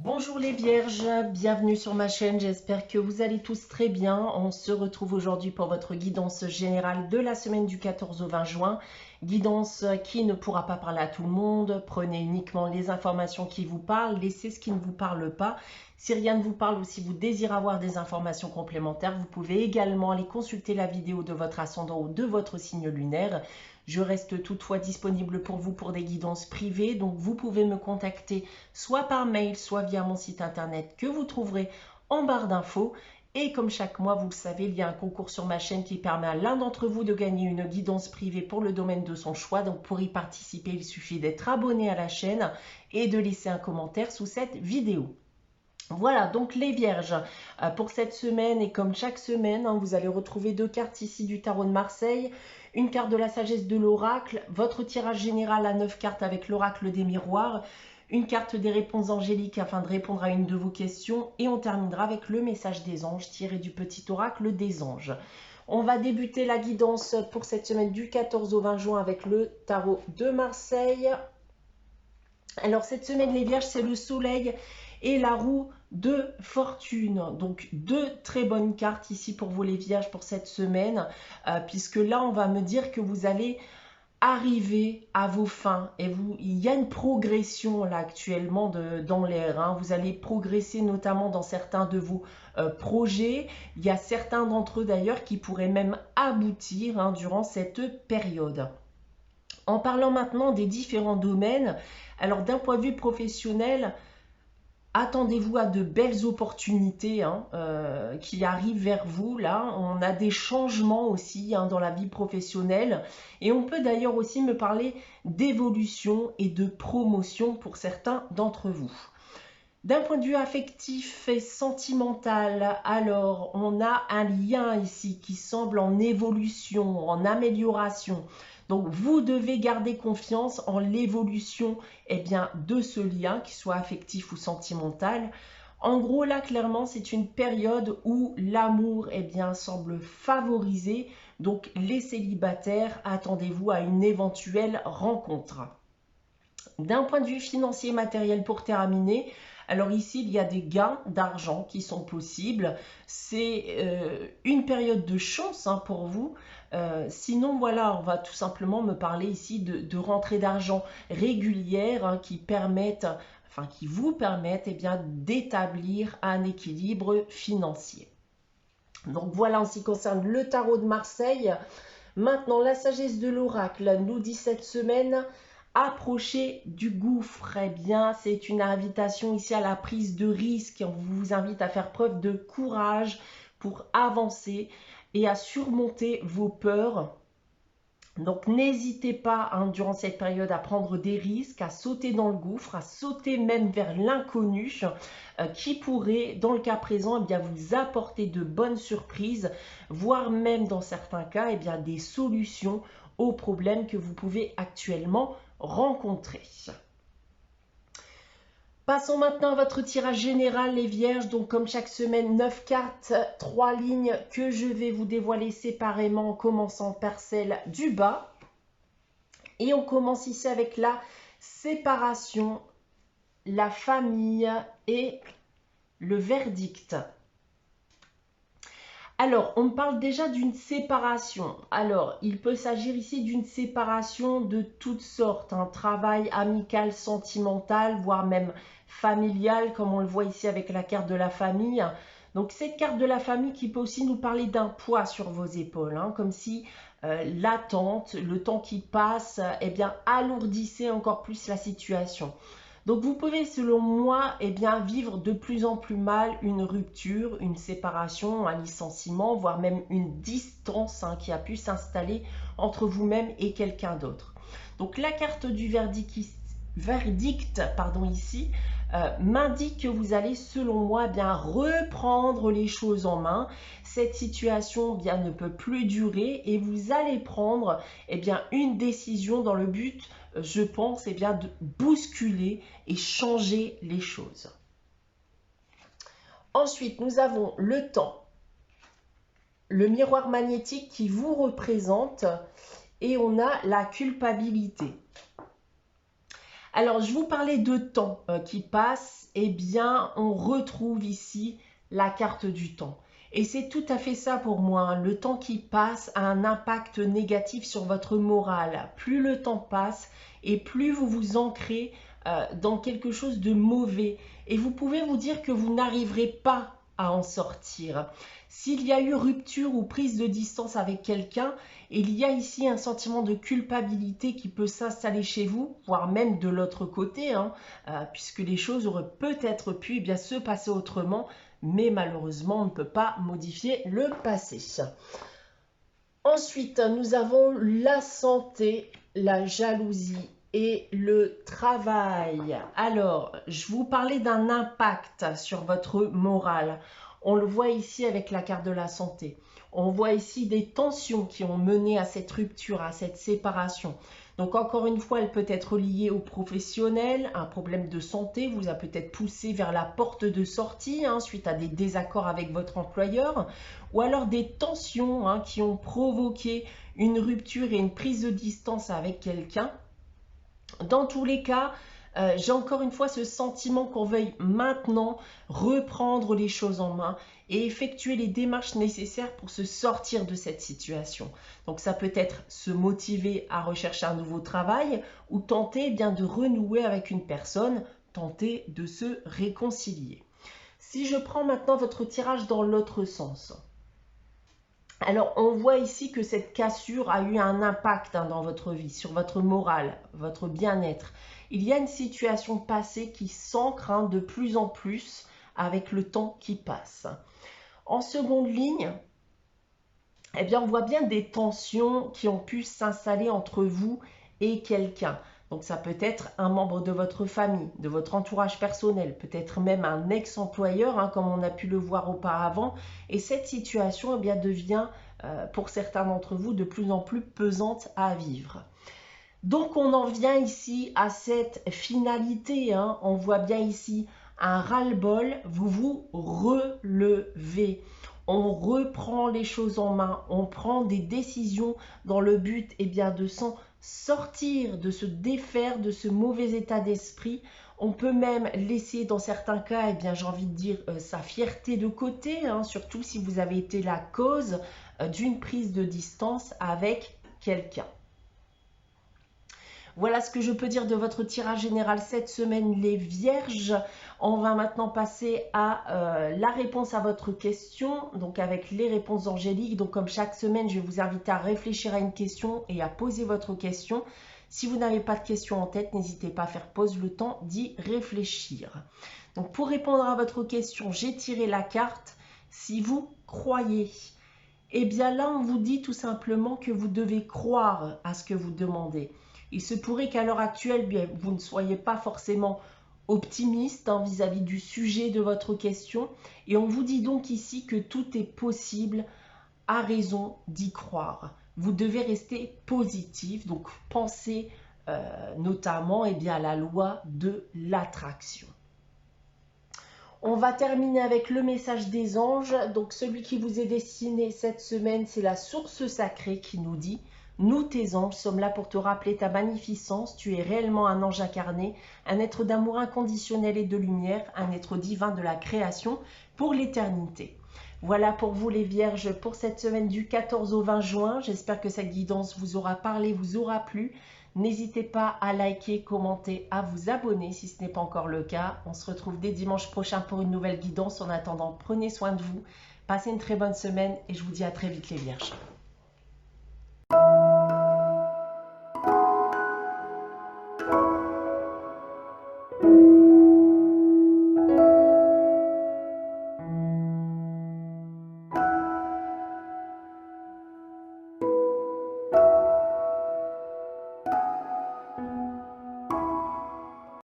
Bonjour les vierges, bienvenue sur ma chaîne, j'espère que vous allez tous très bien. On se retrouve aujourd'hui pour votre guidance générale de la semaine du 14 au 20 juin. Guidance qui ne pourra pas parler à tout le monde, prenez uniquement les informations qui vous parlent, laissez ce qui ne vous parle pas. Si rien ne vous parle ou si vous désirez avoir des informations complémentaires, vous pouvez également aller consulter la vidéo de votre ascendant ou de votre signe lunaire. Je reste toutefois disponible pour vous pour des guidances privées, donc vous pouvez me contacter soit par mail, soit via mon site internet que vous trouverez en barre d'infos. Et comme chaque mois, vous le savez, il y a un concours sur ma chaîne qui permet à l'un d'entre vous de gagner une guidance privée pour le domaine de son choix. Donc pour y participer, il suffit d'être abonné à la chaîne et de laisser un commentaire sous cette vidéo. Voilà, donc les vierges, pour cette semaine et comme chaque semaine, vous allez retrouver deux cartes ici du tarot de Marseille, une carte de la sagesse de l'oracle, votre tirage général à 9 cartes avec l'oracle des miroirs, une carte des réponses angéliques afin de répondre à une de vos questions et on terminera avec le message des anges tiré du petit oracle des anges. On va débuter la guidance pour cette semaine du 14 au 20 juin avec le tarot de Marseille. Alors cette semaine les vierges, c'est le soleil et la roue de fortune. Donc deux très bonnes cartes ici pour vous les vierges pour cette semaine, puisque là on va me dire que vous allez arriver à vos fins et il y a une progression là actuellement dans l'air. Vous allez progresser notamment dans certains de vos projets. Il y a certains d'entre eux d'ailleurs qui pourraient même aboutir durant cette période. En parlant maintenant des différents domaines, alors d'un point de vue professionnel, attendez-vous à de belles opportunités qui arrivent vers vous. Là, on a des changements aussi dans la vie professionnelle. Et on peut d'ailleurs aussi me parler d'évolution et de promotion pour certains d'entre vous. D'un point de vue affectif et sentimental, alors on a un lien ici qui semble en évolution, en amélioration. Donc vous devez garder confiance en l'évolution de ce lien, qu'il soit affectif ou sentimental. En gros, là, clairement, c'est une période où l'amour semble favoriser. Donc les célibataires, attendez-vous à une éventuelle rencontre. D'un point de vue financier et matériel pour terminer, alors ici, il y a des gains d'argent qui sont possibles. C'est une période de chance pour vous. Sinon, voilà, on va tout simplement me parler ici de rentrées d'argent régulières qui vous permettent d'établir un équilibre financier. Donc voilà en ce qui concerne le tarot de Marseille. Maintenant, la sagesse de l'oracle nous dit cette semaine: approchez du gouffre. C'est une invitation ici à la prise de risque. On vous invite à faire preuve de courage pour avancer et à surmonter vos peurs. Donc n'hésitez pas durant cette période à prendre des risques, à sauter dans le gouffre, à sauter même vers l'inconnu qui pourrait, dans le cas présent, vous apporter de bonnes surprises, voire même dans certains cas des solutions aux problèmes que vous pouvez actuellement rencontrer. Passons maintenant à votre tirage général, les vierges. Donc comme chaque semaine, 9 cartes, 3 lignes que je vais vous dévoiler séparément en commençant par celle du bas. Et on commence ici avec la séparation, la famille et le verdict. Alors, on parle déjà d'une séparation. Alors, il peut s'agir ici d'une séparation de toutes sortes, un travail amical, sentimental, voire même familial, comme on le voit ici avec la carte de la famille. Donc, cette carte de la famille qui peut aussi nous parler d'un poids sur vos épaules, comme si l'attente, le temps qui passe, alourdissait encore plus la situation. Donc vous pouvez, selon moi, vivre de plus en plus mal une rupture, une séparation, un licenciement, voire même une distance qui a pu s'installer entre vous-même et quelqu'un d'autre. Donc la carte du verdict ici m'indique que vous allez, selon moi, reprendre les choses en main. Cette situation ne peut plus durer et vous allez prendre une décision dans le but, je pense, de bousculer et changer les choses. Ensuite, nous avons le temps, le miroir magnétique qui vous représente et on a la culpabilité. Alors, je vous parlais de temps qui passe. Eh bien, on retrouve ici la carte du temps. Et c'est tout à fait ça pour moi, hein. Le temps qui passe a un impact négatif sur votre morale. Plus le temps passe et plus vous vous ancrez dans quelque chose de mauvais. Et vous pouvez vous dire que vous n'arriverez pas à en sortir. S'il y a eu rupture ou prise de distance avec quelqu'un, il y a ici un sentiment de culpabilité qui peut s'installer chez vous, voire même de l'autre côté, hein, puisque les choses auraient peut-être pu bien se passer autrement, mais malheureusement, on ne peut pas modifier le passé. Ensuite, nous avons la santé, la jalousie et le travail. Alors, je vous parlais d'un impact sur votre morale. On le voit ici avec la carte de la santé. On voit ici des tensions qui ont mené à cette rupture, à cette séparation. Donc encore une fois, elle peut être liée au professionnel, un problème de santé vous a peut-être poussé vers la porte de sortie suite à des désaccords avec votre employeur, ou alors des tensions qui ont provoqué une rupture et une prise de distance avec quelqu'un. Dans tous les cas, j'ai encore une fois ce sentiment qu'on veuille maintenant reprendre les choses en main et effectuer les démarches nécessaires pour se sortir de cette situation. Donc ça peut être se motiver à rechercher un nouveau travail ou tenter bien de renouer avec une personne, tenter de se réconcilier. Si je prends maintenant votre tirage dans l'autre sens, alors, on voit ici que cette cassure a eu un impact dans votre vie, sur votre morale, votre bien-être. Il y a une situation passée qui s'ancre de plus en plus avec le temps qui passe. En seconde ligne, eh bien, on voit bien des tensions qui ont pu s'installer entre vous et quelqu'un. Donc ça peut être un membre de votre famille, de votre entourage personnel, peut-être même un ex-employeur, comme on a pu le voir auparavant. Et cette situation eh bien, devient, pour certains d'entre vous, de plus en plus pesante à vivre. Donc on en vient ici à cette finalité. On voit bien ici un ras-le-bol, vous vous relevez. On reprend les choses en main, on prend des décisions dans le but eh bien, de s'en sortir, de se défaire de ce mauvais état d'esprit. On peut même laisser dans certains cas, eh bien, j'ai envie de dire, sa fierté de côté, surtout si vous avez été la cause d'une prise de distance avec quelqu'un. Voilà ce que je peux dire de votre tirage général cette semaine, les Vierges. On va maintenant passer à la réponse à votre question, donc avec les réponses angéliques. Donc comme chaque semaine, je vais vous inviter à réfléchir à une question et à poser votre question. Si vous n'avez pas de question en tête, n'hésitez pas à faire pause le temps d'y réfléchir. Donc pour répondre à votre question, j'ai tiré la carte « Si vous croyez ». Eh bien là, on vous dit tout simplement que vous devez croire à ce que vous demandez. Il se pourrait qu'à l'heure actuelle, bien, vous ne soyez pas forcément optimiste vis-à-vis du sujet de votre question. Et on vous dit donc ici que tout est possible à raison d'y croire. Vous devez rester positif, donc pensez notamment eh bien, à la loi de l'attraction. On va terminer avec le message des anges. Donc celui qui vous est destiné cette semaine, c'est la source sacrée qui nous dit: nous, tes anges, sommes là pour te rappeler ta magnificence. Tu es réellement un ange incarné, un être d'amour inconditionnel et de lumière, un être divin de la création pour l'éternité. Voilà pour vous les Vierges pour cette semaine du 14 au 20 juin. J'espère que cette guidance vous aura parlé, vous aura plu. N'hésitez pas à liker, commenter, à vous abonner si ce n'est pas encore le cas. On se retrouve dès dimanche prochain pour une nouvelle guidance. En attendant, prenez soin de vous. Passez une très bonne semaine et je vous dis à très vite les Vierges.